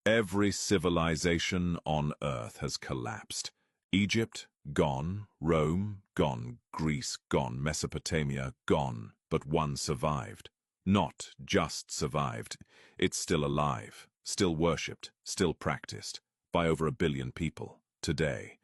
Every civilization on Earth has collapsed. Egypt, gone. Rome, gone. Greece, gone. Mesopotamia, gone. But one survived. Not just survived. It's still alive, still worshipped, still practiced, by over 1 billion people, today.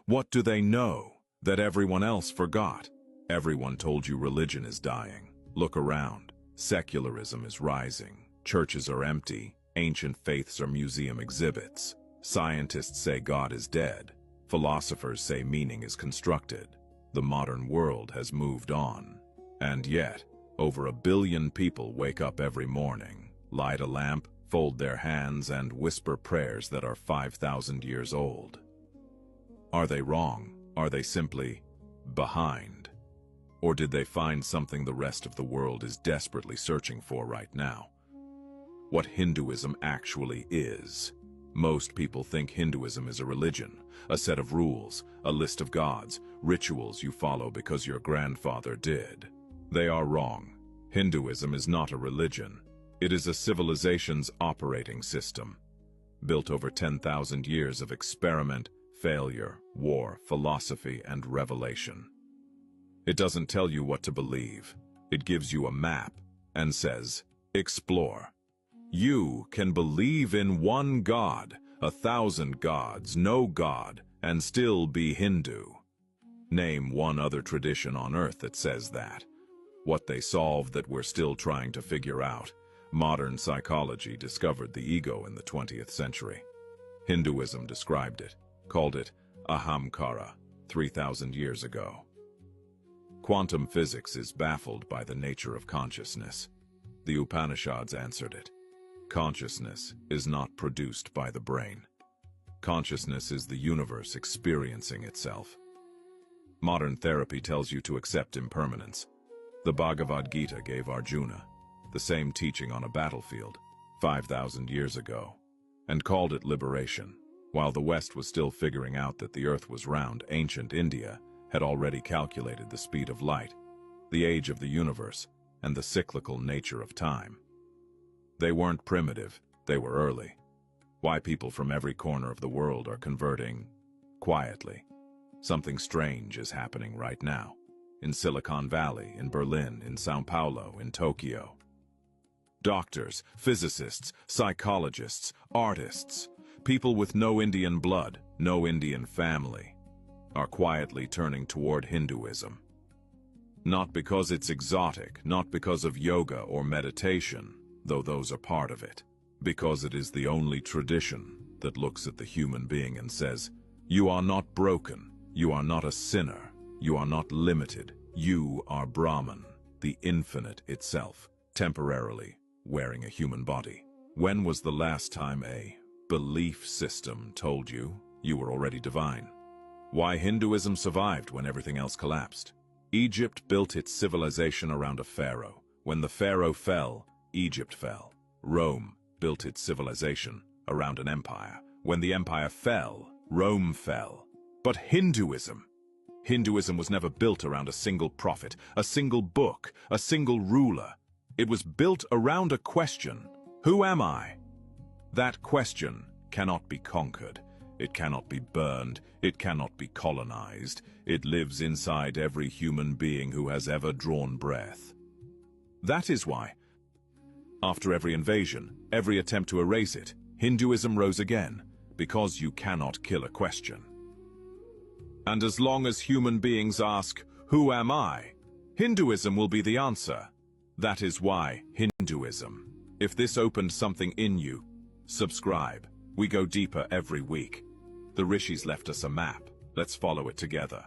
What do they know that everyone else forgot? Everyone told you religion is dying. Look around. Secularism is rising. Churches are empty. Ancient faiths are museum exhibits. Scientists say God is dead. Philosophers say meaning is constructed. The modern world has moved on. And yet, over 1 billion people wake up every morning, light a lamp, fold their hands, and whisper prayers that are 5,000 years old. Are they wrong? Are they simply behind? Or did they find something the rest of the world is desperately searching for right now? What Hinduism actually is. Most people think Hinduism is a religion, a set of rules, a list of gods, rituals you follow because your grandfather did. They are wrong. Hinduism is not a religion. It is a civilization's operating system, built over 10,000 years of experiment, failure, war, philosophy, and revelation. It doesn't tell you what to believe. It gives you a map and says, explore. You can believe in one God, 1,000 gods, no God, and still be Hindu. Name one other tradition on earth that says that. What they solved that we're still trying to figure out. Modern psychology discovered the ego in the 20th century. Hinduism described it, called it ahamkara, 3,000 years ago. Quantum physics is baffled by the nature of consciousness. The Upanishads answered it. Consciousness is not produced by the brain. Consciousness is the universe experiencing itself. Modern therapy tells you to accept impermanence. The Bhagavad Gita gave Arjuna the same teaching on a battlefield 5,000 years ago, and called it liberation. While the West was still figuring out that the Earth was round, ancient India had already calculated the speed of light, the age of the universe, and the cyclical nature of time. They weren't primitive, they were early. Why people from every corner of the world are converting quietly. Something strange is happening right now. In Silicon Valley, in Berlin, in Sao Paulo, in Tokyo. Doctors, physicists, psychologists, artists, people with no Indian blood, no Indian family, are quietly turning toward Hinduism. Not because it's exotic, not because of yoga or meditation, though those are part of it, because it is the only tradition that looks at the human being and says, you are not broken, you are not a sinner, you are not limited, you are Brahman, the infinite itself, temporarily wearing a human body. When was the last time a belief system told you you were already divine? Why Hinduism survived when everything else collapsed? Egypt built its civilization around a pharaoh. When the pharaoh fell, Egypt fell. Rome built its civilization around an empire. When the empire fell, Rome fell. But Hinduism was never built around a single prophet, a single book, a single ruler. It was built around a question. Who am I? That question cannot be conquered. It cannot be burned. It cannot be colonized. It lives inside every human being who has ever drawn breath. That is why, after every invasion, every attempt to erase it, Hinduism rose again, because you cannot kill a question. And as long as human beings ask, who am I? Hinduism will be the answer. That is why Hinduism. If this opened something in you, subscribe. We go deeper every week. The Rishis left us a map. Let's follow it together.